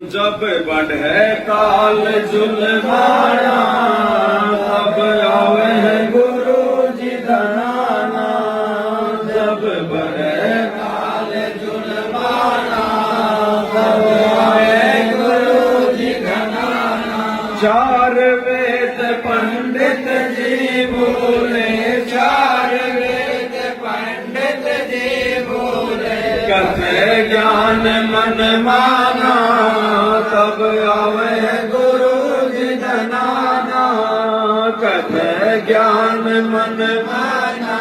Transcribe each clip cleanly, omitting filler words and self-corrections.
जब बढ़े काल जुल्माना तब आवे है गुरु जी धनाना। जब बढ़े काल जुल्माना तब आवे गुरु जी धनाना। चार वेद पंडित जी बोले, चार वेद पंडित जी बोले, कथे ज्ञान मन माना तब आवे गुरु जी धनाना। कथे ज्ञान मन माना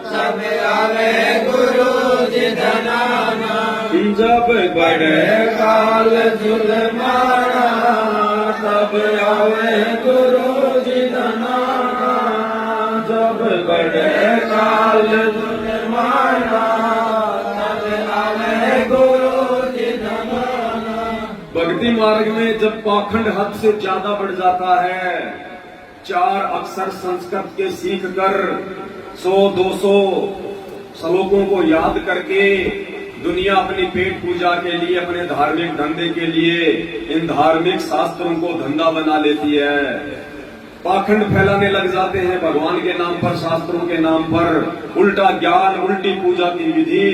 तब आवे गुरु जी धनाना। जब बढ़े काल जुल्माना तब आवे गुरु जी धनाना। जब बढ़े काल जुल्माना तब आवे गुरु जी धनाना। भक्ति मार्ग में जब पाखंड हद से ज्यादा बढ़ जाता है, चार अक्षर संस्कृत के सीख कर 100-200 श्लोकों को याद करके दुनिया अपनी पेट पूजा के लिए, अपने धार्मिक धंधे के लिए इन धार्मिक शास्त्रों को धंधा बना लेती है। पाखंड फैलाने लग जाते हैं भगवान के नाम पर, शास्त्रों के नाम पर। उल्टा ज्ञान, उल्टी पूजा की विधि,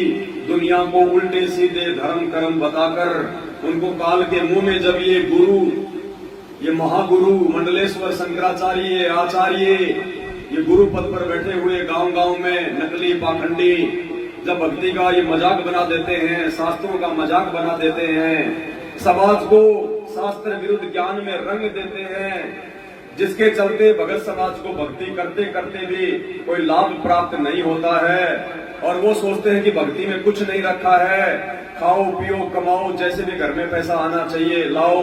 दुनिया को उल्टे सीधे धर्म कर्म बताकर उनको काल के मुंह में जब ये गुरु, ये महागुरु मंडलेश्वर शंकराचार्य आचार्य, ये गुरु पद पर बैठे हुए गांव गांव में नकली पाखंडी जब भक्ति का ये मजाक बना देते हैं, शास्त्रों का मजाक बना देते हैं, समाज को शास्त्र विरुद्ध ज्ञान में रंग देते हैं, जिसके चलते भगत समाज को भक्ति करते करते भी कोई लाभ प्राप्त नहीं होता है। और वो सोचते हैं कि भक्ति में कुछ नहीं रखा है, खाओ पियो कमाओ, जैसे भी घर में पैसा आना चाहिए लाओ,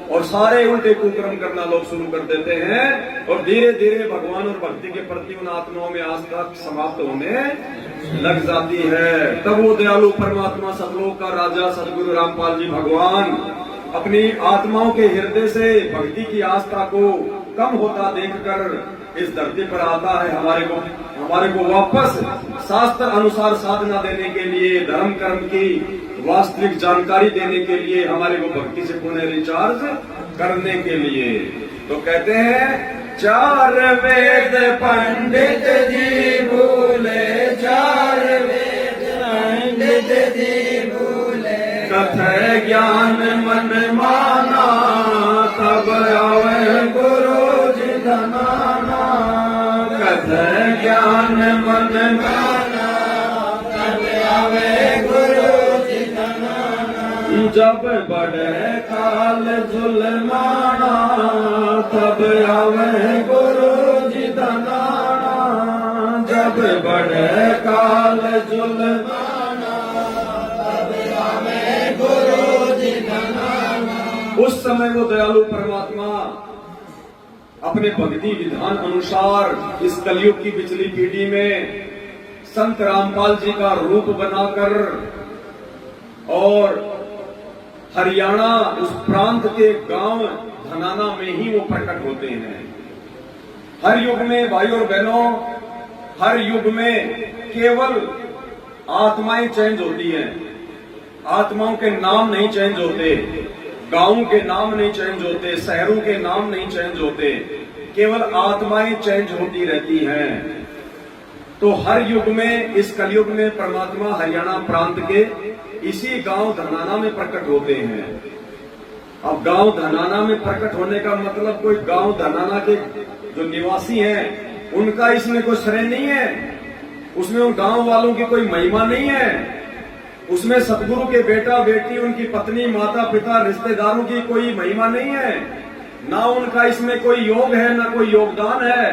और सारे उल्टे कुकर्म करना लोग शुरू कर देते हैं। और धीरे धीरे भगवान और भक्ति के प्रति उन आत्माओं में आस्था समाप्त होने लग जाती है। तब वो दयालु परमात्मा सतलोक का राजा सदगुरु रामपाल जी भगवान अपनी आत्माओं के हृदय से भक्ति की आस्था को कम होता देखकर इस धरती पर आता है, हमारे को वापस शास्त्र अनुसार साधना देने के लिए, धर्म कर्म की वास्तविक जानकारी देने के लिए, हमारे को भक्ति से पुनः रिचार्ज करने के लिए। तो कहते हैं चार वेद पंडित जी बोले, चार वेद पंडित जी बोले, कथे ज्ञान मन माना तब आवे गुरु जी धनाना। कथे ज्ञान मन माना तब आवे गुरु जी धनाना। जब बढ़े काल जुल्माना तब आवे गुरु जी धनाना। जब बढ़े काल जुल्माना तब आवे गुरु जी धनाना। उस समय वो दयालु परमात्मा अपने भक्ति विधान अनुसार इस कलयुग की पिछली पीढ़ी में संत रामपाल जी का रूप बनाकर और हरियाणा उस प्रांत के गांव धनाना में ही वो प्रकट होते हैं। हर युग में भाई और बहनों, हर युग में केवल आत्माएं चेंज होती हैं, आत्माओं के नाम नहीं चेंज होते, गांवों के नाम नहीं चेंज होते, शहरों के नाम नहीं चेंज होते, केवल आत्माएं चेंज होती रहती हैं। तो हर युग में, इस कलयुग में परमात्मा हरियाणा प्रांत के इसी गांव धनाना में प्रकट होते हैं। अब गांव धनाना में प्रकट होने का मतलब कोई गांव धनाना के जो निवासी हैं उनका इसमें कोई श्रेय नहीं है, उसमें उन गांव वालों की कोई महिमा नहीं है, उसमें सतगुरु के बेटा बेटी, उनकी पत्नी, माता पिता, रिश्तेदारों की कोई महिमा नहीं है, ना उनका इसमें कोई योग है, ना कोई योगदान है।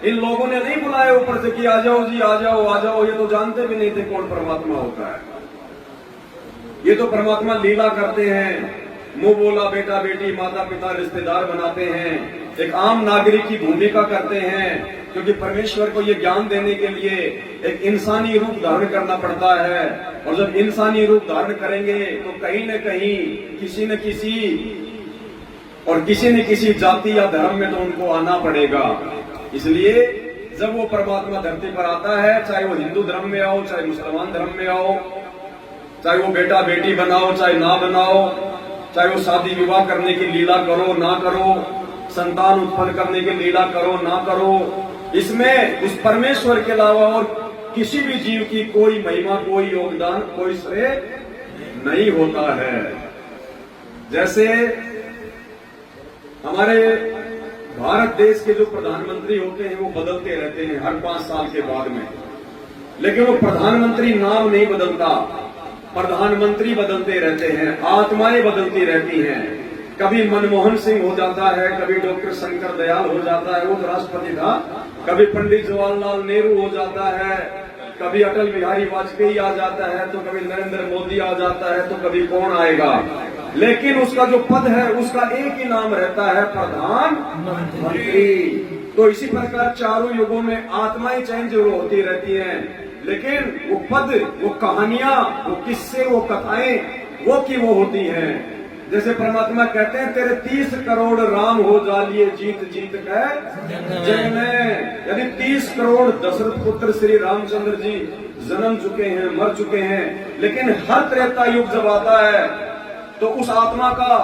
इन लोगों ने नहीं बुलाया ऊपर से कि आ जाओ जी, आ जाओ आ जाओ, ये तो जानते भी नहीं थे कौन परमात्मा होता है। ये तो परमात्मा लीला करते हैं, मुंह बोला बेटा बेटी, माता पिता, रिश्तेदार बनाते हैं, एक आम नागरिक की भूमिका करते हैं, क्योंकि परमेश्वर को ये ज्ञान देने के लिए एक इंसानी रूप धारण करना पड़ता है। और जब इंसानी रूप धारण करेंगे तो कहीं न कहीं किसी न किसी जाति या धर्म में तो उनको आना पड़ेगा। इसलिए जब वो परमात्मा धरती पर आता है, चाहे वो हिंदू धर्म में आओ, चाहे मुसलमान धर्म में आओ, चाहे वो बेटा बेटी बनाओ चाहे ना बनाओ, चाहे वो शादी विवाह करने की लीला करो ना करो, संतान उत्पन्न करने की लीला करो ना करो, इसमें उस परमेश्वर के अलावा और किसी भी जीव की कोई महिमा, कोई योगदान, कोई श्रेय नहीं होता है। जैसे हमारे भारत देश के जो प्रधानमंत्री होते हैं वो बदलते रहते हैं हर 5 साल के बाद में, लेकिन वो प्रधानमंत्री नाम नहीं बदलता, प्रधानमंत्री बदलते रहते हैं, आत्माएं बदलती रहती हैं। कभी मनमोहन सिंह हो जाता है, कभी डॉक्टर शंकर दयाल हो जाता है, वो तो राष्ट्रपति था, कभी पंडित जवाहरलाल नेहरू हो जाता है, कभी अटल बिहारी वाजपेयी आ जाता है, तो कभी नरेंद्र मोदी आ जाता है, तो कभी कौन आएगा, लेकिन उसका जो पद है उसका एक ही नाम रहता है, प्रधानमंत्री। तो इसी प्रकार चारों युगों में आत्माएं चेंज होती रहती हैं, लेकिन वो पद, वो कहानियां, वो किस्से, वो कथाएं वो की वो होती हैं। जैसे परमात्मा कहते हैं तेरे 30 करोड़ राम हो जालिए जीत जीत के जग में। यदि 30 करोड़ दशरथ पुत्र श्री रामचंद्र जी जन्म चुके हैं, मर चुके हैं, लेकिन हर त्रेता युग जब आता है तो उस आत्मा का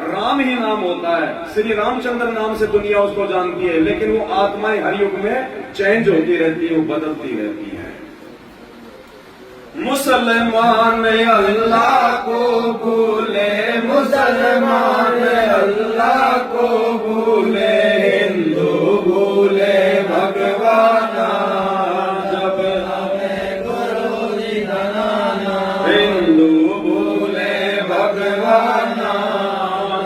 राम ही नाम होता है। श्री रामचंद्र नाम से दुनिया उसको जानती है, लेकिन वो आत्माएं हर युग में चेंज होती रहती है, वो बदलती रहती है। मुसलमान अल्लाह को भूले, मुसलमान अल्लाह को भूले, हिंदू भूले भगवान जब हमें गुरु जी धनाना, हिंदू भूले भगवान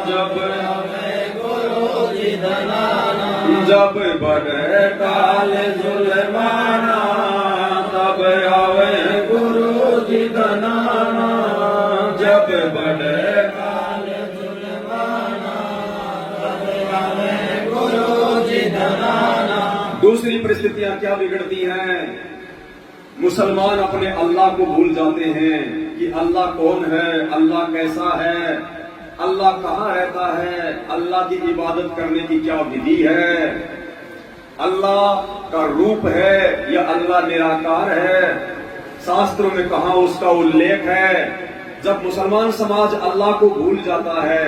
जब हमें गुरु जी धनाना, जब बड़े काल जुल्माना तब आवे गुरु जी धनाना, जब बड़े काल जुल्माना तब आवे गुरु जी धनाना। दूसरी परिस्थितियां क्या बिगड़ती हैं? मुसलमान अपने अल्लाह को भूल जाते हैं कि अल्लाह कौन है, अल्लाह कैसा है, अल्लाह कहाँ रहता है, अल्लाह की इबादत करने की क्या विधि है, अल्लाह का रूप है या अल्लाह निराकार है, शास्त्रों में कहाँ उसका उल्लेख है। जब मुसलमान समाज अल्लाह को भूल जाता है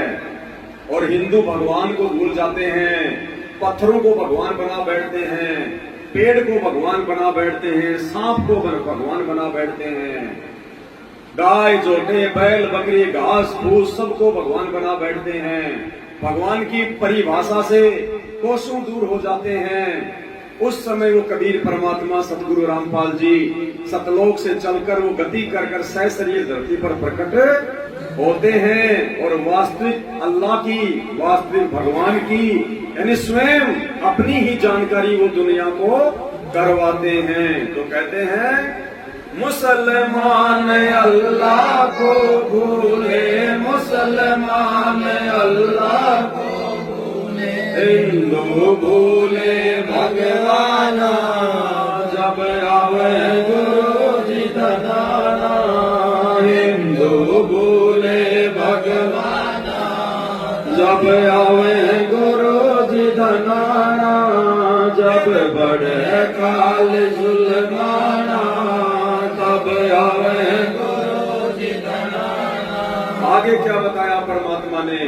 और हिंदू भगवान को भूल जाते हैं, पत्थरों को भगवान बना बैठते हैं, पेड़ को भगवान बना बैठते हैं, सांप को भगवान बना बैठते हैं, गाय जोटे बैल बकरी घास फूस सबको भगवान बना बैठते हैं, भगवान की परिभाषा से कोसों दूर हो जाते हैं। उस समय वो कबीर परमात्मा सतगुरु रामपाल जी सतलोक से चलकर वो गति कर कर सहशरीर धरती पर प्रकट होते हैं और वास्तविक अल्लाह की, वास्तविक भगवान की, यानी स्वयं अपनी ही जानकारी वो दुनिया को करवाते हैं। तो कहते हैं मुसलमान अल्लाह को भूले, मुसलमान अल्लाह को भूले, हिंदू भूले भगवान जब आवे गुरु जी धनाना, हिंदू भूले भगवान जब आवे गुरु जी धनाना, जब बड़े काल जुल्माना तब आवे गुरु जी धनाना। आगे क्या बताया परमात्मा ने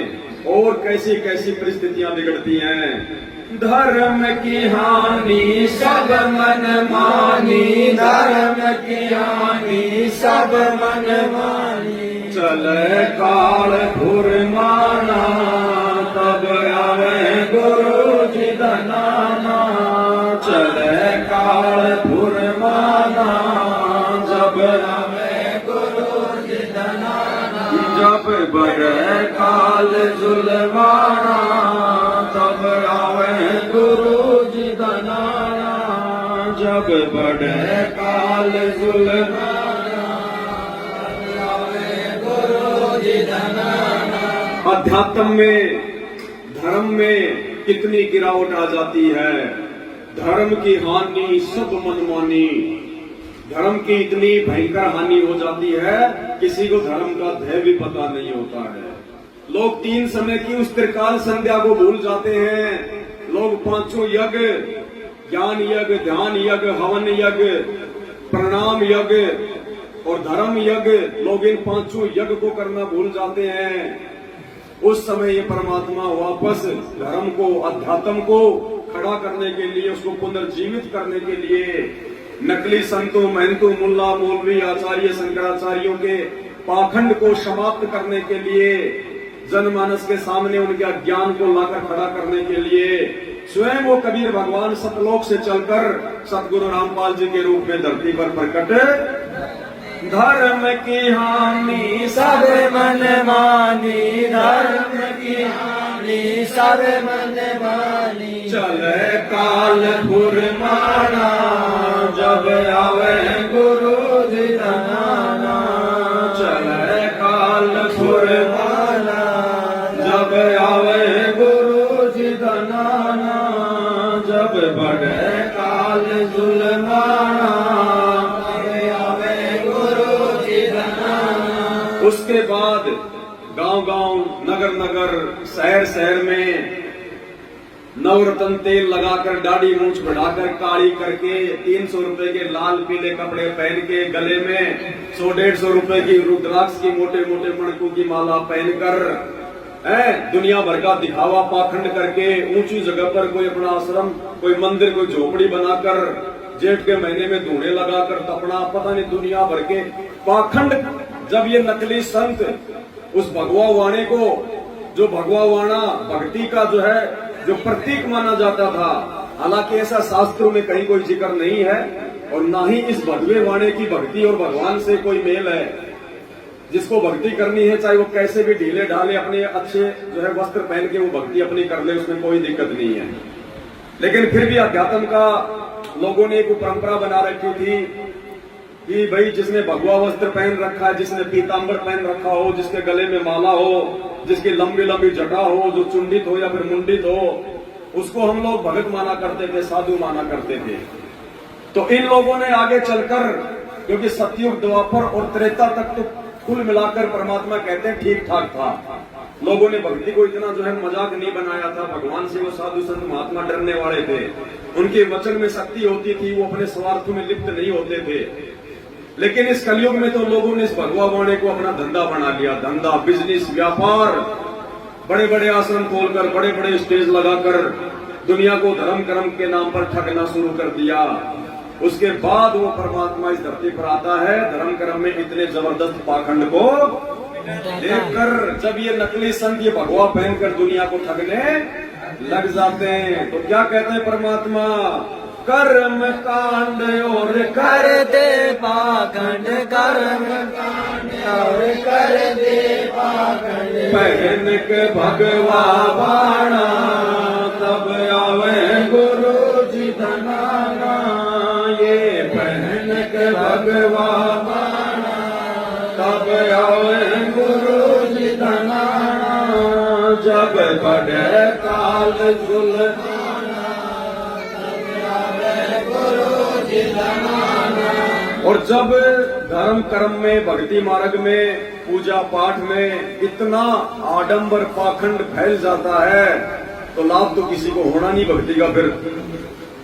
और कैसी कैसी परिस्थितियां बिगड़ती हैं। धर्म की हानि सब मन मानी, धर्म की हानि सब मन मानी, चले काल फुरमाना तब आवे गुरु जी धनाना, चले काल फुरमाना जब आवे गुरु जी धनाना, जब बड़े काल जुल्माना तब आवे गुरु जी धनाना, जब बड़े काल जुल्माना तब आवे गुरु जी धनाना। अध्यात्म में, धर्म में कितनी गिरावट आ जाती है। धर्म की हानि सब मनमानी, धर्म की इतनी भयंकर हानि हो जाती है किसी को धर्म का ध्येय भी पता नहीं होता है। लोग 3 समय की उस त्रिकाल संध्या को भूल जाते हैं। लोग 5 यज्ञ, ज्ञान यज्ञ, ध्यान यज्ञ, हवन यज्ञ, प्रणाम यज्ञ और धर्म यज्ञ, लोग इन 5 यज्ञ को करना भूल जाते हैं। उस समय ये परमात्मा वापस धर्म को, अध्यात्म को खड़ा करने के लिए, उसको पुनर्जीवित करने के लिए नकली संतों, महंतों, मुल्ला, मौलवी, आचार्य, शंकराचार्यों के पाखंड को समाप्त करने के लिए, जनमानस के सामने उनके अज्ञान को लाकर खड़ा करने के लिए स्वयं वो कबीर भगवान सतलोक से चलकर सतगुरु रामपाल जी के रूप में धरती पर प्रकट। धर्म की हानि सब मन मानी, धर्म की हानि सब मन मानी, चले काल फुरमाना, जब आवे गुरु जी धनाना, चले काल फुरमाना, जब आवे गुरु जी धनाना, जब बढ़े काल जुलमाना, उसके बाद गांव-गांव, नगर-नगर, शहर-शहर में नवरत्न तेल लगाकर, दाढ़ी मूंछ बढ़ाकर, काली करके, 300 रुपए के लाल पीले कपड़े पहन के, गले में 100-150 रुपए की रुद्राक्ष की मोटे-मोटे मणकों की माला पहनकर, दुनिया भर का दिखावा पाखंड करके, ऊंची जगह पर कोई अपना आश्रम, कोई मंदिर, कोई झोपड़ी बनाकर, जेठ के महीने में धूणे लगाकर तपना, पता नहीं दुनिया भर के पाखंड। जब ये नकली संत उस भगवा वाणे को, जो भगवा वाणा भक्ति का जो प्रतीक माना जाता था, हालांकि ऐसा शास्त्रों में कहीं कोई जिक्र नहीं है, और ना ही इस भगवे वाणे की भक्ति और भगवान से कोई मेल है। जिसको भक्ति करनी है, चाहे वो कैसे भी ढीले ढाले अपने अच्छे वस्त्र पहन के वो भक्ति अपनी कर ले, उसमें कोई दिक्कत नहीं है। लेकिन फिर भी अध्यात्म का लोगों ने एक परंपरा बना रखी थी कि भाई जिसने भगवा वस्त्र पहन रखा है, जिसने पीतांबर पहन रखा हो, जिसके गले में माला हो, जिसकी लंबी लंबी जटा हो, जो चुंडित हो या फिर मुंडित हो, उसको हम लोग भगत माना करते थे, साधु माना करते थे। तो इन लोगों ने आगे चलकर, क्योंकि सतयुग, द्वापर और त्रेता तक तो कुल मिलाकर परमात्मा कहते हैं ठीक ठाक था, लोगों ने भक्ति को इतना मजाक नहीं बनाया था। भगवान से वो साधु संत महात्मा डरने वाले थे, उनके वचन में शक्ति होती थी, वो अपने स्वार्थ में लिप्त नहीं होते थे। लेकिन इस कलयुग में तो लोगों ने इस भगवा वाणे को अपना धंधा बना लिया, धंधा, बिजनेस, व्यापार, बड़े बड़े आश्रम खोलकर, बड़े बड़े स्टेज लगाकर दुनिया को धर्म कर्म के नाम पर ठगना शुरू कर दिया। उसके बाद वो परमात्मा इस धरती पर आता है, धर्म कर्म में इतने जबरदस्त पाखंड को देखकर जब ये नकली संत ये भगवा पहनकर दुनिया को ठगने लग जाते हैं, तो क्या कहते हैं परमात्मा? कर्म कांड और कर दे पाखंड, कर्म कांड और कर दे पाखंड, पहन के भगवा वाणा, तब आवे गुरु जी धनाना, ये पहन के भगवा वाणा, तब आवे गुरु जी धनाना, जब बढ़े काल जुलमाना, और जब धर्म कर्म में, भक्ति मार्ग में, पूजा पाठ में इतना आडंबर पाखंड फैल जाता है, तो लाभ तो किसी को होना नहीं भक्ति का।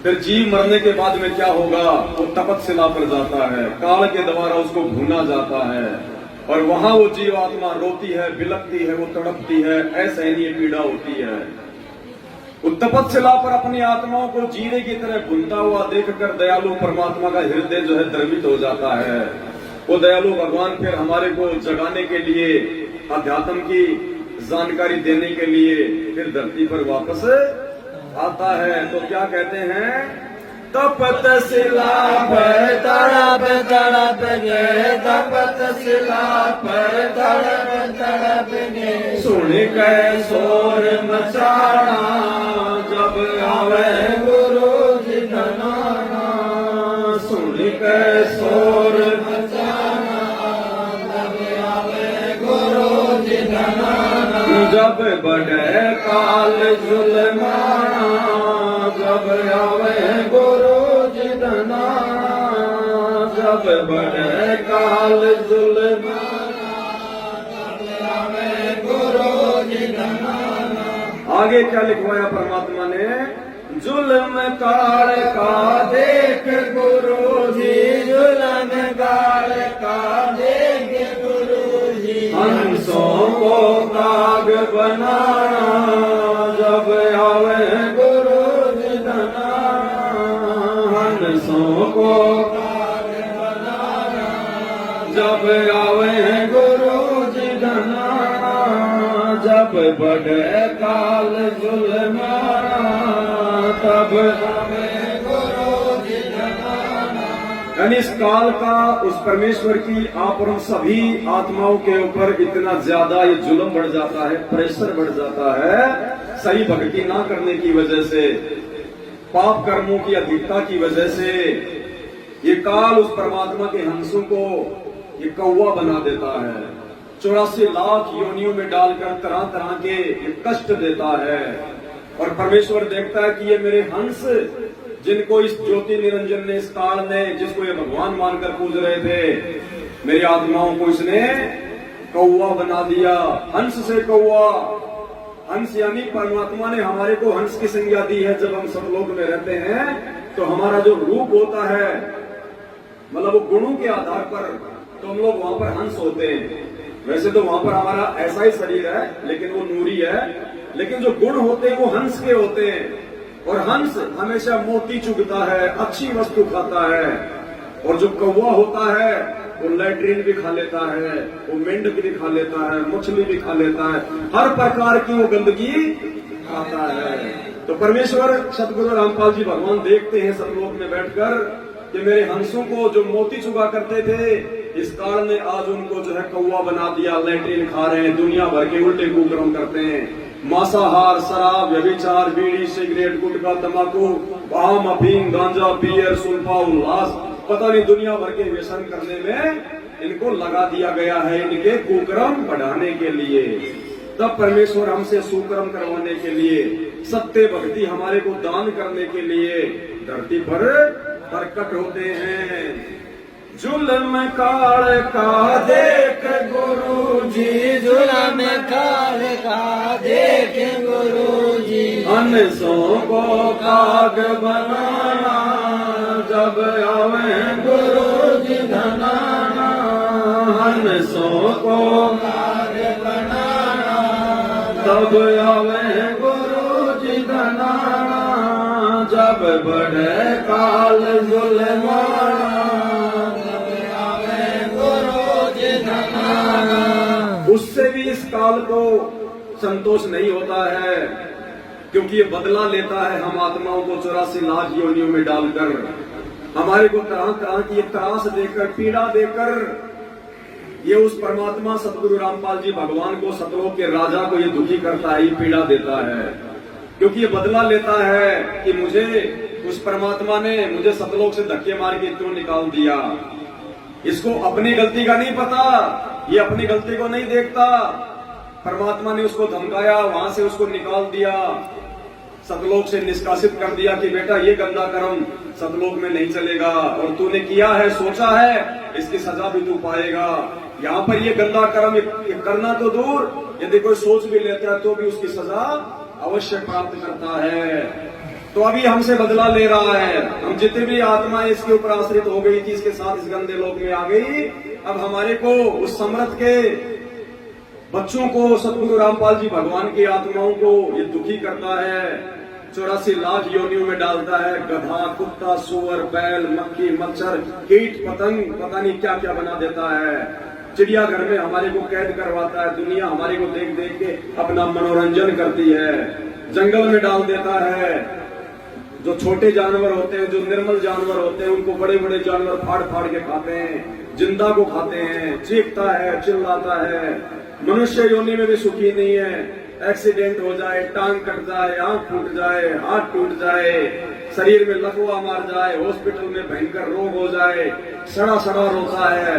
फिर जीव मरने के बाद में क्या होगा? वो तपस्या पर जाता है, काल के द्वारा उसको भूना जाता है, और वहां वो जीव आत्मा रोती है, बिलखती है, वो तड़पती है, असहनीय पीड़ा होती है। तपस्या पर अपनी आत्माओं को जीने की तरह भूनता हुआ देखकर दयालु परमात्मा का हृदय द्रवित हो जाता है। वो दयालु भगवान फिर हमारे को जगाने के लिए, अध्यात्म की जानकारी देने के लिए फिर धरती पर वापस आता है। तो क्या कहते हैं? तपस्या पर तड़प तड़प गए, तपस्या पर तड़प तड़प गए, सुन के शोर मचाना, जब आवे गुरु जी धनाना, सुन के शोर मचाना, जब आवे गुरु जी धनाना, जब बढ़े काल जुलमाना, जब आवे गुरु जी धनाना, जब बढ़े काल जुलमाना, जब आवे गुरु जी धनाना। आगे क्या लिखवाया परमात्मा ने? जुल्म काल का देख गुरु जी, जुल्म काल का देख गुरु जी, हंसों को काग बनाना जब आवे गुरु जी धनाना, हंसों को काग बनाना जब आवे गुरु जी धनाना, जब बढ़े काल जुल्माना तब आवे गुरु जी धनाना। यानी इस काल का उस परमेश्वर की आप और हम सभी आत्माओं के ऊपर इतना ज्यादा ये जुल्म बढ़ जाता है, प्रेशर बढ़ जाता है, सही भक्ति ना करने की वजह से, पाप कर्मों की अधिकता की वजह से। ये काल उस परमात्मा के हंसों को ये कौवा बना देता है, 84 लाख योनियों में डालकर तरह तरह के ये कष्ट देता है। और परमेश्वर देखता है कि ये मेरे हंस, जिनको इस ज्योति निरंजन ने, इस काल ने, जिसको ये भगवान मानकर पूज रहे थे, मेरी आत्माओं को इसने कौवा बना दिया। हंस से कौवा, हंस यानी परमात्मा ने हमारे को हंस की संज्ञा दी है। जब हम सतलोक में रहते हैं तो हमारा जो रूप होता है, मतलब वो गुणों के आधार पर, तो हम लोग वहां पर हंस होते हैं। वैसे तो वहां पर हमारा ऐसा ही शरीर है, लेकिन वो नूरी है, लेकिन जो गुण होते हैं वो हंस के होते हैं। और हंस हमेशा मोती चुगता है, अच्छी वस्तु खाता है। और जो कौवा होता है वो लैट्रिन भी खा लेता है, वो मेंढक भी खा लेता है, मछली भी खा लेता है, हर प्रकार की वो गंदगी खाता है। तो परमेश्वर सतगुरु रामपाल जी भगवान देखते हैं सतलोक में बैठकर कि मेरे हंसों को जो मोती चुगा करते थे, इस काल ने आज उनको जो है कौवा बना दिया, लैट्रिन खा रहे हैं, दुनिया भर के उल्टे कुकर्म करते हैं। मांसाहार, शराब, व्यभिचार, बीड़ी, सिगरेट, गुटखा, तंबाकू, आम, अफीम, गांजा, बियर, सुल्फा, उल्लास, पता नहीं दुनिया भर के व्यसन करने में इनको लगा दिया गया है, इनके कुकर्म बढ़ाने के लिए। तब परमेश्वर हमसे सुकर्म करवाने के लिए, सत्य भक्ति हमारे को दान करने के लिए धरती पर प्रकट होते हैं। जुल्म काल का देख गुरु जी, जुल्म काल का देख गुरु जी, हंसों को काग बनाना जब आवे गुरु जी धनाना, हंसों को काग बनाना तब आवे गुरु जी धनाना, जब बढ़े काल जुल्माना उससे भी इस काल को संतोष नहीं होता है, क्योंकि ये बदला लेता है हम आत्माओं को 84 लाख योनियों में डालकर, हमारे को तरह तरह की त्रास देकर, पीड़ा देकर। ये उस परमात्मा सतगुरु रामपाल जी भगवान को, सतलोक के राजा को ये दुखी करता है, ये पीड़ा देता है, क्योंकि ये बदला लेता है कि मुझे उस परमात्मा ने मुझे सतलोक से धक्के मार के क्यों निकाल दिया। इसको अपनी गलती का नहीं पता, ये अपनी गलती को नहीं देखता। परमात्मा ने उसको धमकाया, वहां से उसको निकाल दिया, सतलोक से निष्कासित कर दिया कि बेटा ये गंदा कर्म सतलोक में नहीं चलेगा, और तूने किया है, सोचा है, इसकी सजा भी तू पाएगा। यहाँ पर ये गंदा कर्म ये करना तो दूर, यदि कोई सोच भी लेता है तो भी उसकी सजा अवश्य प्राप्त करता है। तो अभी हमसे बदला ले रहा है। हम जितने भी आत्माएं इसके ऊपर आश्रित हो गई थी, इसके साथ इस गंदे लोक में आ गई, अब हमारे को उस समर्थ के बच्चों को, सतगुरु रामपाल जी भगवान की आत्माओं को ये दुखी करता है, 84 लाख योनियों में डालता है। गधा, कुत्ता, सुअर, बैल, मक्खी, मच्छर, कीट, पतंग, पता नहीं क्या क्या बना देता है। चिड़ियाघर में हमारे को कैद करवाता है, दुनिया हमारे को देख देख के अपना मनोरंजन करती है। जंगल में डाल देता है, जो छोटे जानवर होते हैं, जो निर्मल जानवर होते हैं, उनको बड़े बड़े जानवर फाड़ फाड़ के खाते हैं, जिंदा को खाते हैं, चीखता है, चिल्लाता है। मनुष्य योनि में भी सुखी नहीं है, एक्सीडेंट हो जाए, टांग कट जाए, आंख फूट जाए, हाथ टूट जाए, शरीर में लकवा मार जाए, हॉस्पिटल में भयंकर रोग हो जाए, सड़ा सड़ा रोता है।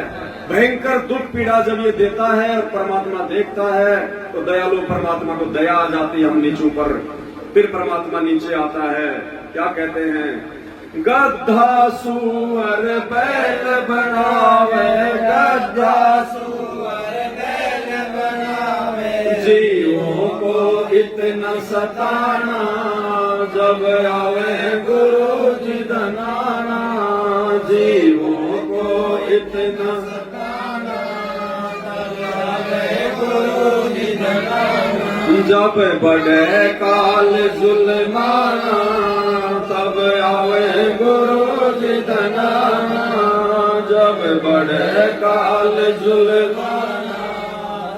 भयंकर दुख पीड़ा जब ये देता है और परमात्मा देखता है तो दयालु परमात्मा को दया आ जाती है हम नीचों पर। फिर परमात्मा नीचे आता है, क्या कहते हैं, गद्दा सुअर बैल बनावे, गद्दा सुअर बैल बनावे, जीवों को इतना सताना, जब आवे गुरु जी धनाना, जीवों को इतना सताना, जब आवे जब बढ़े काल जुल्माना तब आवे गुरु जी धनाना। जब बढ़े काल जुल्माना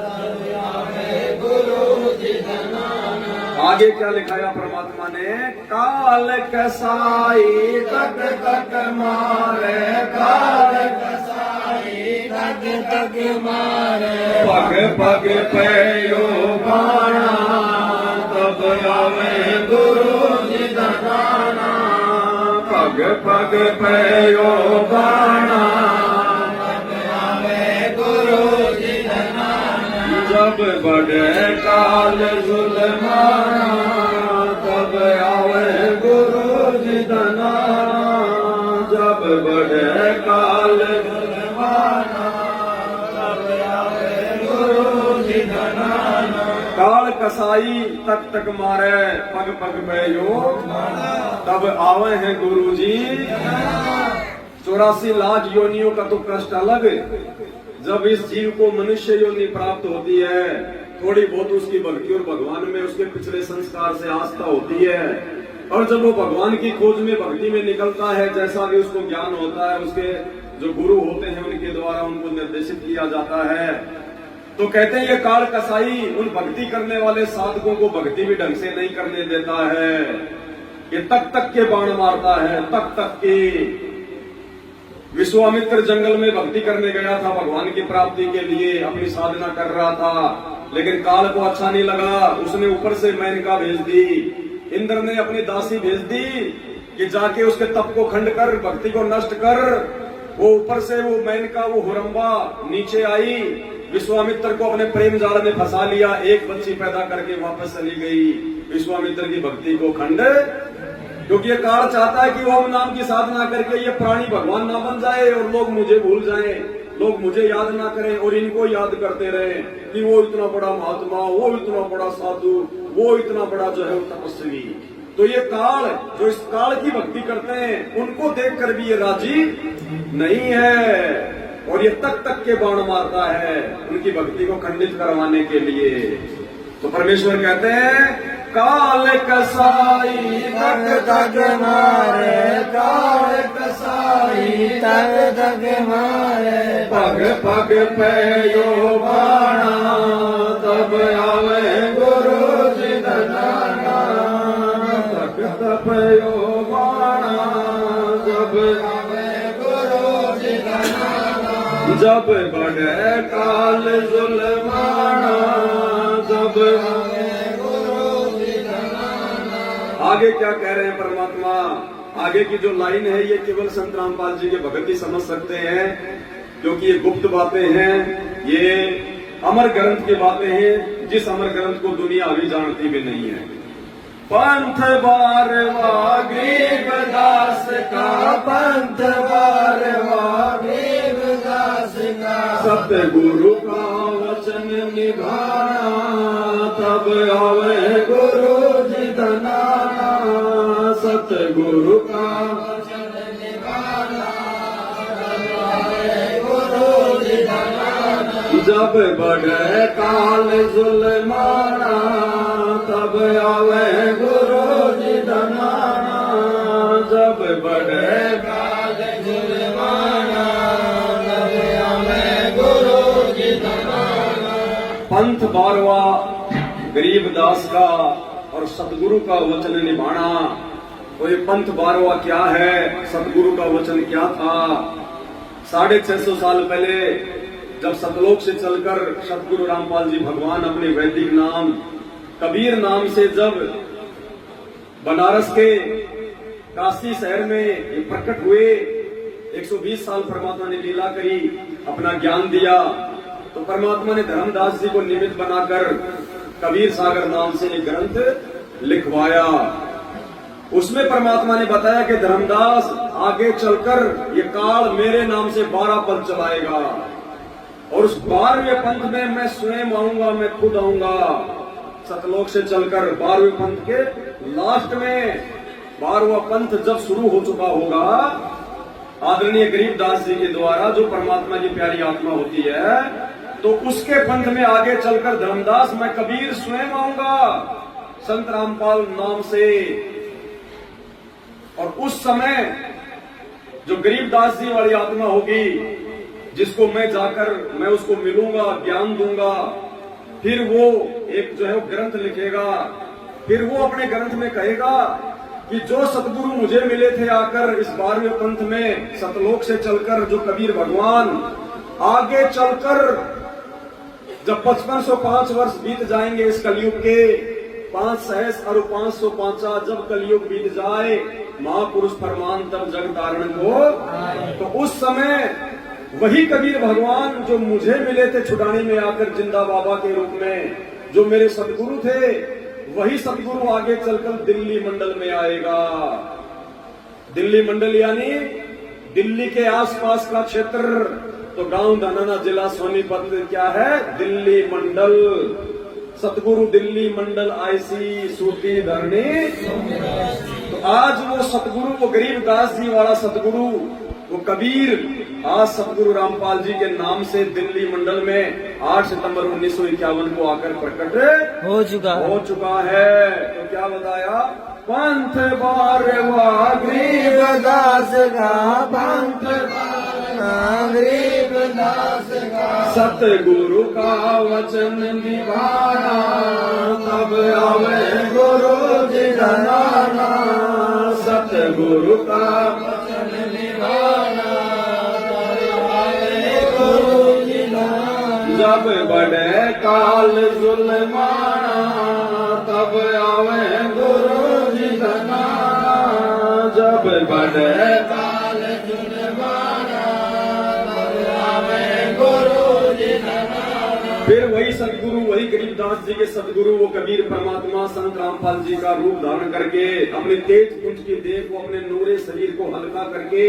तब आवे गुरु जी धनाना। आगे क्या लिखाया परमात्मा ने? काल कसाई तक तक मारे, काल कसाई तक तक मारे, पग पग पे यो बाणा तब आवे गुरु जी धनाना। पग पग पे यो बाणा तब आवे गुरु जी धनाना। जब बढ़े काल जुल्माना तब आवे गुरु जी धनाना। जब बढ़े काल जुल्माना तब आवे गुरु जी धनाना। काल कसाई तक तक मारे, पग पग पे यो तब आवे हैं गुरु जी। 84 लाख योनियों का तो कष्ट अलग, जब इस जीव को मनुष्य योनि प्राप्त होती है, थोड़ी बहुत उसकी भक्ति और भगवान में उसके पिछले संस्कार से आस्था होती है, और जब वो भगवान की खोज में भक्ति में निकलता है, जैसा भी उसको ज्ञान होता है, उसके जो गुरु होते हैं उनके द्वारा उनको निर्देशित किया जाता है, तो कहते हैं ये काल कसाई उन भक्ति करने वाले साधकों को भक्ति भी ढंग से नहीं करने देता है। ये तक तक के बाण मारता है, तक तक के। विश्वामित्र जंगल में भक्ति करने गया था, भगवान की प्राप्ति के लिए अपनी साधना कर रहा था, लेकिन काल को अच्छा नहीं लगा, उसने ऊपर से मेनका भेज दी। इंद्र ने अपनी दासी भेज दी कि जाके उसके तप को खंड कर, भक्ति को नष्ट कर। वो ऊपर से वो मेनका, वो हुरम्बा नीचे आई, विश्वामित्र को अपने प्रेम जाल में फंसा लिया, एक बच्ची पैदा करके वापस चली गई। विश्वामित्र की भक्ति को खंड, क्योंकि ये काल चाहता है कि वो हम नाम की साधना करके ये प्राणी भगवान ना बन जाए और लोग मुझे भूल जाएं, लोग मुझे याद ना करें और इनको याद करते रहे कि वो इतना बड़ा महात्मा, वो इतना बड़ा साधु, वो इतना बड़ा जो है तपस्वी। तो ये काल, जो इस काल की भक्ति करते हैं, उनको देखकर भी ये राजी नहीं है, और ये तक तक के बाण मारता है उनकी भक्ति को खंडित करवाने के लिए। तो परमेश्वर कहते हैं काल कसाई तक तक मारे, काल कसाई तक तक मारे, पग पग पे यो बाणा तब आवे गुरु जी धनाना। पग तब यो बाणा जब आवे गुरु जी धनाना। जब बढ़े काल जुल्माना जब आगे क्या कह रहे हैं परमात्मा? आगे की जो लाइन है ये केवल संत रामपाल जी के भगत ही समझ सकते हैं, क्योंकि ये गुप्त बातें हैं, ये अमर ग्रंथ की बातें हैं, जिस अमर ग्रंथ को दुनिया अभी जानती भी नहीं है। पंथ बारवा गरीबदास का, पंथ बारवा गरीबदास का, सतगुरु का वचन निभाना तब आवे गुरु जी धनाना। सतगुरु का वचन निभाना तब आवे गुरु जी धनाना। जब बढ़े काल जुल्माना तब आवे गुरु जी धनाना। जब बढ़े काल जुल्माना तब आवे गुरु जी धनाना। पंथ बारवा गरीबदास का और सतगुरु का वचन निभाना। तो ये पंथ बारवा क्या है, सतगुरु का वचन क्या था? 650 साल पहले जब सतलोक से चलकर सतगुरु रामपाल जी भगवान अपने वैदिक नाम कबीर नाम से जब बनारस के काशी शहर में ये प्रकट हुए, 120 साल परमात्मा ने लीला करी, अपना ज्ञान दिया, तो परमात्मा ने धर्मदास जी को निमित्त बनाकर कबीर सागर नाम से एक ग्रंथ लिखवाया। उसमें परमात्मा ने बताया कि धर्मदास आगे चलकर ये काल मेरे नाम से 12 पद चलाएगा, और उस 12वें पंथ में मैं स्वयं आऊंगा, मैं खुद आऊंगा। सतलोक से चलकर 12वें पंथ के लास्ट में 12वां पंथ जब शुरू हो चुका होगा, आदरणीय गरीबदास जी के द्वारा, जो परमात्मा की प्यारी आत्मा होती है, तो उसके पंथ में आगे चलकर धर्मदास मैं कबीर स्वयं आऊंगा संत रामपाल नाम से। और उस समय जो गरीबदास जी वाली आत्मा होगी, जिसको मैं जाकर मैं उसको मिलूंगा, ज्ञान दूंगा, फिर वो एक जो है वो ग्रंथ लिखेगा, फिर वो अपने ग्रंथ में कहेगा कि जो सतगुरु मुझे मिले थे आकर इस 12वें पंथ में सतलोक से चलकर, जो कबीर भगवान आगे चलकर जब 5505 वर्ष बीत जाएंगे इस कलयुग के, 5 सहस और 505 जब कलयुग बीत जाए, महापुरुष फरमान तब जग तारण को, तो उस समय वही कबीर भगवान जो मुझे मिले थे छुटाने में आकर जिंदा बाबा के रूप में, जो मेरे सतगुरु थे, वही सतगुरु आगे चलकर दिल्ली मंडल में आएगा। दिल्ली मंडल यानी दिल्ली के आसपास का क्षेत्र, तो गांव धनाना जिला सोनीपत क्या है, दिल्ली मंडल। सतगुरु दिल्ली मंडल आईसी सूती धरनी। तो आज वो सतगुरु, वो गरीबदास जी वाला सतगुरु, वो कबीर आज सतगुरु रामपाल जी के नाम से दिल्ली मंडल में 8 सितंबर 1951 को आकर प्रकट हो चुका है। तो क्या बताया, पंथ बारवा गरीबदास का, पंथ गरीबदास का, सतगुरु का वचन निभाना, तब आवे गुरु जी धनाना। सतगुरु का वचन निभाना, तब आवे गुरु जी धनाना। जब बड़े काल जुल्माना, तब आवे गुरु जी धनाना। जब बड़े काल जुल्माना, तब आवे गुरु जी धनाना। फिर वही सदगुरु, वही गरीबदास जी के सदगुरु, वो कबीर परमात्मा संत रामपाल जी का रूप धारण करके, अपने तेज कुंज की देह को, अपने नूरे शरीर को हल्का करके,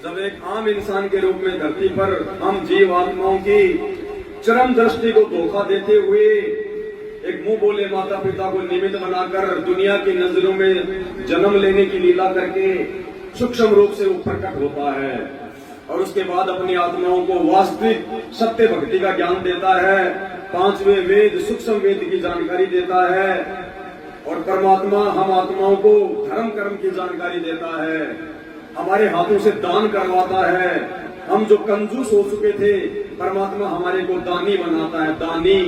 जब एक आम इंसान के रूप में धरती पर हम जीव आत्माओं की चरम दृष्टि को धोखा देते हुए, एक मुंह बोले माता पिता को निमित्त बनाकर दुनिया की नजरों में जन्म लेने की लीला करके सूक्ष्म रूप से वो प्रकट होता है, और उसके बाद अपनी आत्माओं को वास्तविक सत्य भक्ति का ज्ञान देता है, 5वें वेद सूक्ष्म वेद की जानकारी देता है, और परमात्मा हम आत्माओं को धर्म कर्म की जानकारी देता है, हमारे हाथों से दान करवाता है। हम जो कंजूस हो चुके थे, परमात्मा हमारे को दानी बनाता है, दानी।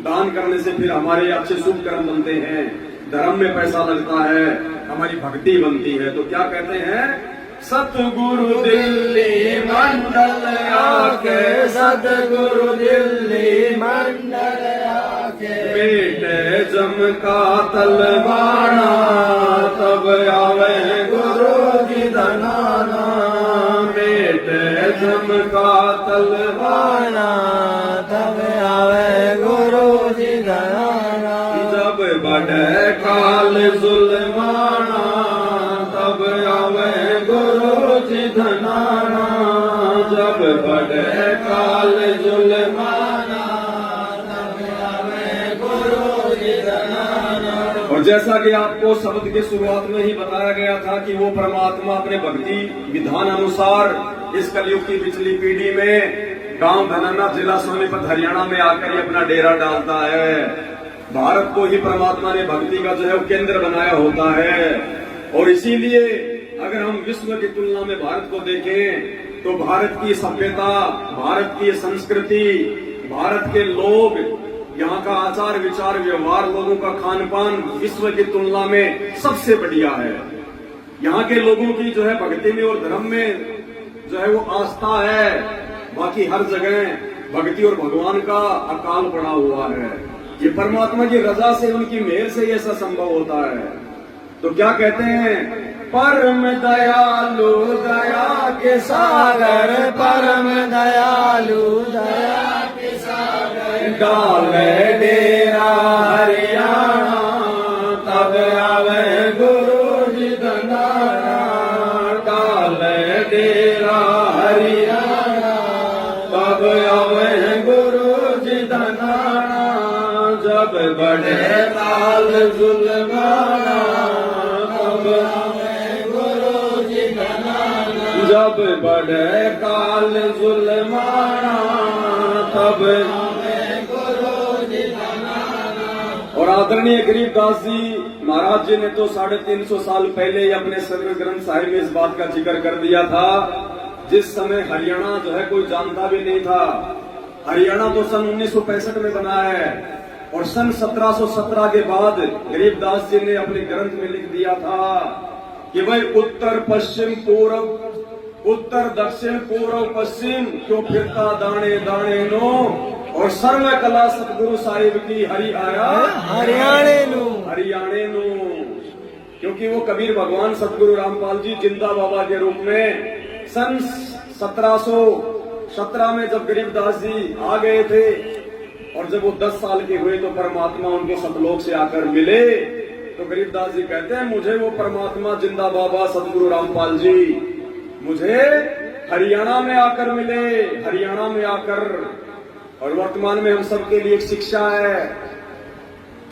दान करने से फिर हमारे अच्छे शुभ कर्म बनते हैं, धर्म में पैसा लगता है, हमारी भक्ति बनती है। तो क्या कहते हैं, सतगुरु दिल्ली मंडल आके, सतगुरु दिल्ली मंडल आके, बेटे जम का तलवाना, तब आवे गुरु जी धनाना। बेटे जम का तलवाना, तब आवे गुरु जी धनाना। जब बड़े काल जुल्माना, तब आवे गुरु जी धनाना। जब बड़े काल जुल्माना, तब आवे गुरु जी धनाना। और जैसा कि आपको शब्द की शुरुआत में ही बताया गया था कि वो परमात्मा अपने भक्ति विधान अनुसार इस कलयुग की पिछली पीढ़ी में गांव धनाना जिला सोनीपत हरियाणा में आकर ये अपना डेरा डालता है। भारत को ही परमात्मा ने भक्ति का जो है वो केंद्र बनाया होता है, और इसीलिए अगर हम विश्व की तुलना में भारत को देखें तो भारत की सभ्यता, भारत की संस्कृति, भारत के लोग, यहाँ का आचार विचार व्यवहार, लोगों का खान पान विश्व की तुलना में सबसे बढ़िया है। यहाँ के लोगों की जो है भक्ति में और धर्म में जो है वो आस्था है, बाकी हर जगह भक्ति और भगवान का अकाल पड़ा हुआ है। ये परमात्मा की रजा से, उनकी मेहर से ये ऐसा संभव होता है। तो क्या कहते हैं, परम दयालु दया के सागर, परम दयालु दया के सागर, डाले डेरा हरियाणा, तब आवे गुरु जी धनाना। डाले डेरा हरियाणा, तब आवे गुरु जी धनाना। जब बड़े काल जुल्माना, तब आवे गुरु जी धनाना। जब बड़े काल जुल्माना, तब। और आदरणीय गरीबदास जी महाराज जी ने तो 350 साल पहले ही अपने सदर ग्रंथ साहिब में इस बात का जिक्र कर दिया था। जिस समय हरियाणा जो है कोई जानता भी नहीं था। हरियाणा तो सन 1965 में बना है और सन 1717 के बाद गरीबदास जी ने अपने ग्रंथ में लिख दिया था कि भाई उत्तर पश्चिम पूर्व, उत्तर दक्षिण पूर्व पश्चिम क्यों फिरता दाने दाने नो, और सर्व कला सतगुरु साहिब की हरि आया हरियाणे नू। हरियाणे नू। क्योंकि वो कबीर भगवान सतगुरु रामपाल जी जिंदा बाबा के रूप में सन 1717 में जब गरीबदास जी आ गए थे और जब वो 10 साल के हुए तो परमात्मा उनको सतलोक से आकर मिले। तो गरीबदास जी कहते हैं मुझे वो परमात्मा जिंदा बाबा सतगुरु रामपाल जी मुझे हरियाणा में आकर मिले, हरियाणा में आकर। और वर्तमान में हम सबके लिए एक शिक्षा है,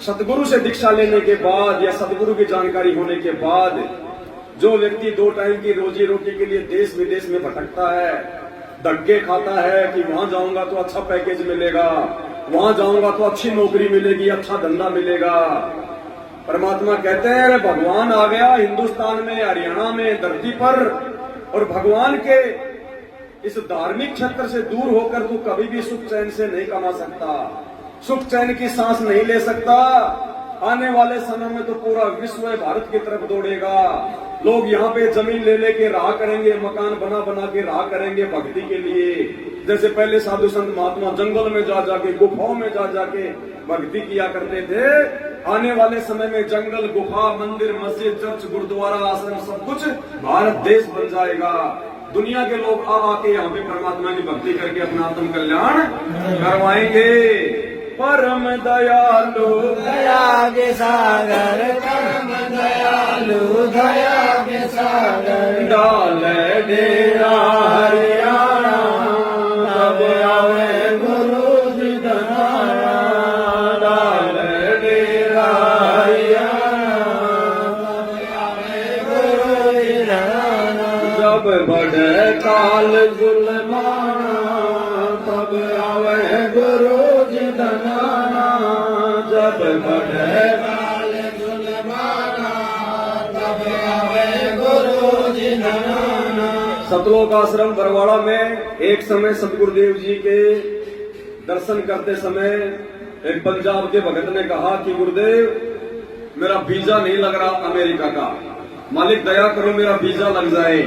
सतगुरु से दीक्षा लेने के बाद या सतगुरु की जानकारी होने के बाद जो व्यक्ति 2 टाइम की रोजी रोटी के लिए देश विदेश में भटकता है, धक्के खाता है कि वहां जाऊंगा तो अच्छा पैकेज मिलेगा, वहां जाऊंगा तो अच्छी नौकरी मिलेगी, अच्छा धंधा मिलेगा। परमात्मा कहते हैं अरे भगवान आ गया हिंदुस्तान में, हरियाणा में, धरती पर, और भगवान के इस धार्मिक क्षेत्र से दूर होकर तू कभी भी सुख चैन से नहीं कमा सकता, सुख चैन की सांस नहीं ले सकता। आने वाले समय में तो पूरा विश्व भारत की तरफ दौड़ेगा। लोग यहाँ पे जमीन ले लेके रहा करेंगे, मकान बना बना के रहा करेंगे भक्ति के लिए। जैसे पहले साधु संत महात्मा जंगल में जा जाके, गुफाओं में जा जाके भक्ति किया करते थे। आने वाले समय में जंगल, गुफा, मंदिर, मस्जिद, चर्च, गुरुद्वारा, आश्रम सब कुछ भारत देश बन जाएगा। दुनिया के लोग आ आके यहाँ पे परमात्मा की भक्ति करके अपना आत्म कल्याण करवाएंगे। परम दयालु दया के सागर, परम दयालु दया के सागर, डाल डेरा हरियाणा तब आवे गुरु जी धनाना, डाल डेरा हरियाणा तब आवे गुरु जी धनाना। जब बढ़े काल जुल्माना तब आवे गुरु जी धनाना, जब बढ़े काल जुल्माना तब आवे गुरु जी धनाना। सतलोक आश्रम बरवाड़ा में एक समय सतगुरुदेव जी के दर्शन करते समय एक पंजाब के भगत ने कहा कि गुरुदेव मेरा वीजा नहीं लग रहा अमेरिका का, मालिक दया करो मेरा वीजा लग जाए।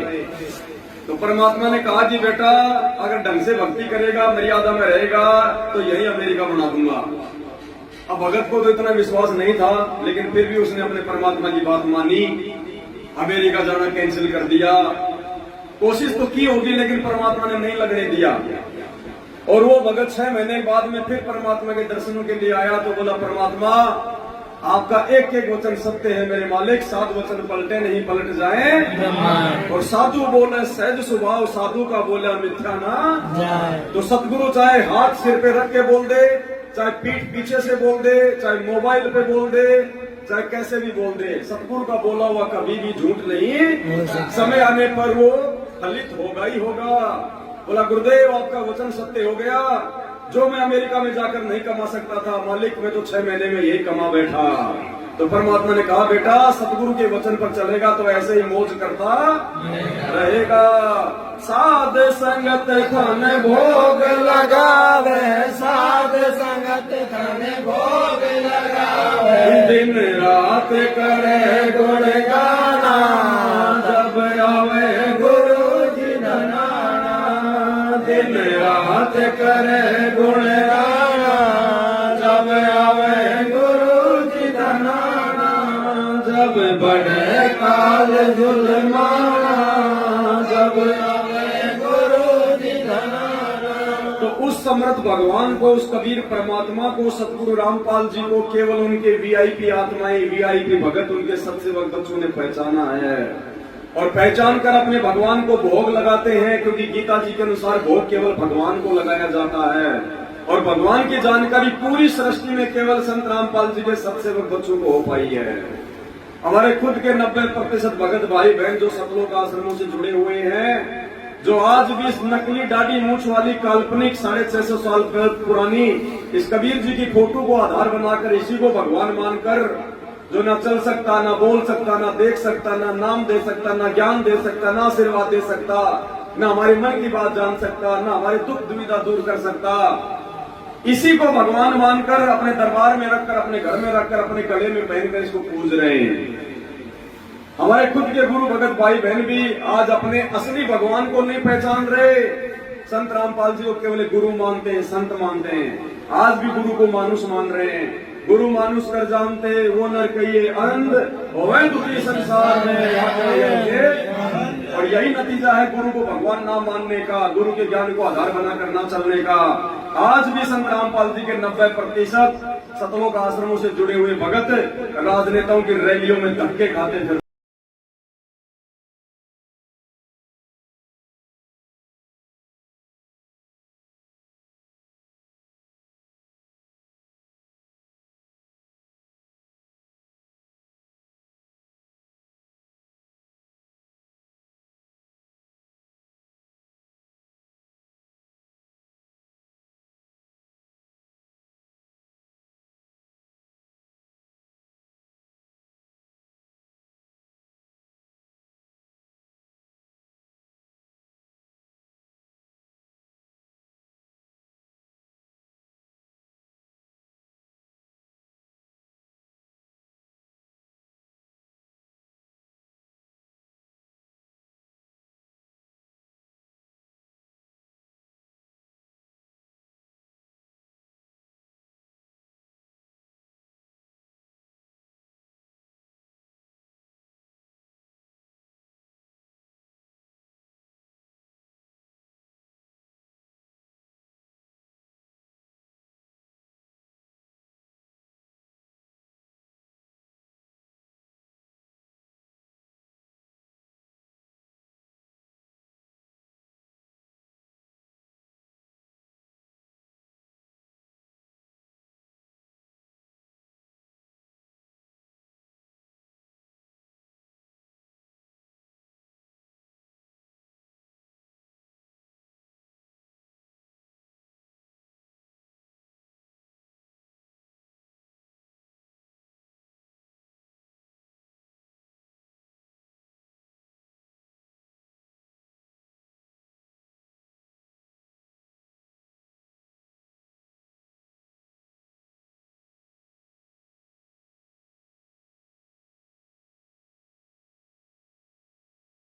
तो परमात्मा ने कहा कि बेटा अगर ढंग से भक्ति करेगा, मर्यादा में रहेगा तो यही अमेरिका बना दूंगा। अब भगत को तो इतना विश्वास नहीं था, लेकिन फिर भी उसने अपने परमात्मा की बात मानी, अमेरिका जाना कैंसिल कर दिया। कोशिश तो की होगी लेकिन परमात्मा ने नहीं लगने दिया। और वो भगत 6 महीने बाद में फिर परमात्मा के दर्शनों के लिए आया तो बोला परमात्मा आपका एक एक वचन सत्य है मेरे मालिक, 7 वचन पलटे नहीं पलट जाए। और साधु बोले सहज स्वभाव, साधु का बोला मिथ्या ना। तो सतगुरु चाहे हाथ सिर पे रख के बोल दे, चाहे पीठ पीछे से बोल दे, चाहे मोबाइल पे बोल दे, चाहे कैसे भी बोल दे, सतगुरु का बोला हुआ कभी भी झूठ नहीं, समय आने पर वो फलित होगा ही होगा। बोला गुरुदेव आपका वचन सत्य हो गया, जो मैं अमेरिका में जाकर नहीं कमा सकता था मालिक मैं तो 6 महीने में यही कमा बैठा। तो परमात्मा ने कहा बेटा सतगुरु के वचन पर चलेगा तो ऐसे ही मौज करता रहेगा। साध संगत धन भोग लगावे, साध संगत धन भोग लगावे, दिन रात करे गुण गाना, जब आवे गुरु जी धनाना, दिन रात करे गुण गाना, जब आवे गुरु जी धनाना, जब बढ़े काल जुल्माना, जब आवे गुरु जी धनाना। तो उस समर्थ भगवान को, उस कबीर परमात्मा को, सतगुरु रामपाल जी को केवल उनके वीआईपी आत्माएं, वीआईपी भगत, उनके सत्सेवक बच्चों ने पहचाना है और पहचान कर अपने भगवान को भोग लगाते हैं। क्योंकि गीता जी के अनुसार भोग केवल भगवान को लगाया जाता है और भगवान की जानकारी पूरी सृष्टि में केवल संत रामपाल जी के सत्सेवक बच्चों को हो पाई है। हमारे खुद के 90% भगत भाई बहन जो सतलोक आश्रमों से जुड़े हुए हैं, जो आज भी इस नकली दाढ़ी मूछ वाली काल्पनिक 650 साल पुरानी इस कबीर जी की फोटो को आधार बनाकर इसी को भगवान मानकर जो ना चल सकता, ना बोल सकता, ना देख सकता, ना नाम दे सकता, ना ज्ञान दे सकता, ना आशीर्वाद दे सकता, ना हमारे मन की बात जान सकता, ना हमारे दुख दुविधा दूर कर सकता, इसी को भगवान मानकर अपने दरबार में रखकर, अपने घर में रखकर, अपने गले में पहनकर इसको पूज रहे हैं। हमारे खुद के गुरु भगत भाई बहन भी आज अपने असली भगवान को नहीं पहचान रहे। संत रामपाल जी को केवल गुरु मानते हैं, संत मानते हैं। आज भी गुरु को मानुष मान रहे हैं। गुरु मानुष कर जानते वो नर कहिए अंध, होवे दुखी संसार में। और यही नतीजा है गुरु को भगवान ना मानने का, गुरु के ज्ञान को आधार बनाकर ना चलने का। आज भी संत रामपाल जी के 90% सतलोक आश्रमों से जुड़े हुए भगत राजनेताओं की रैलियों में धक्के खाते थे।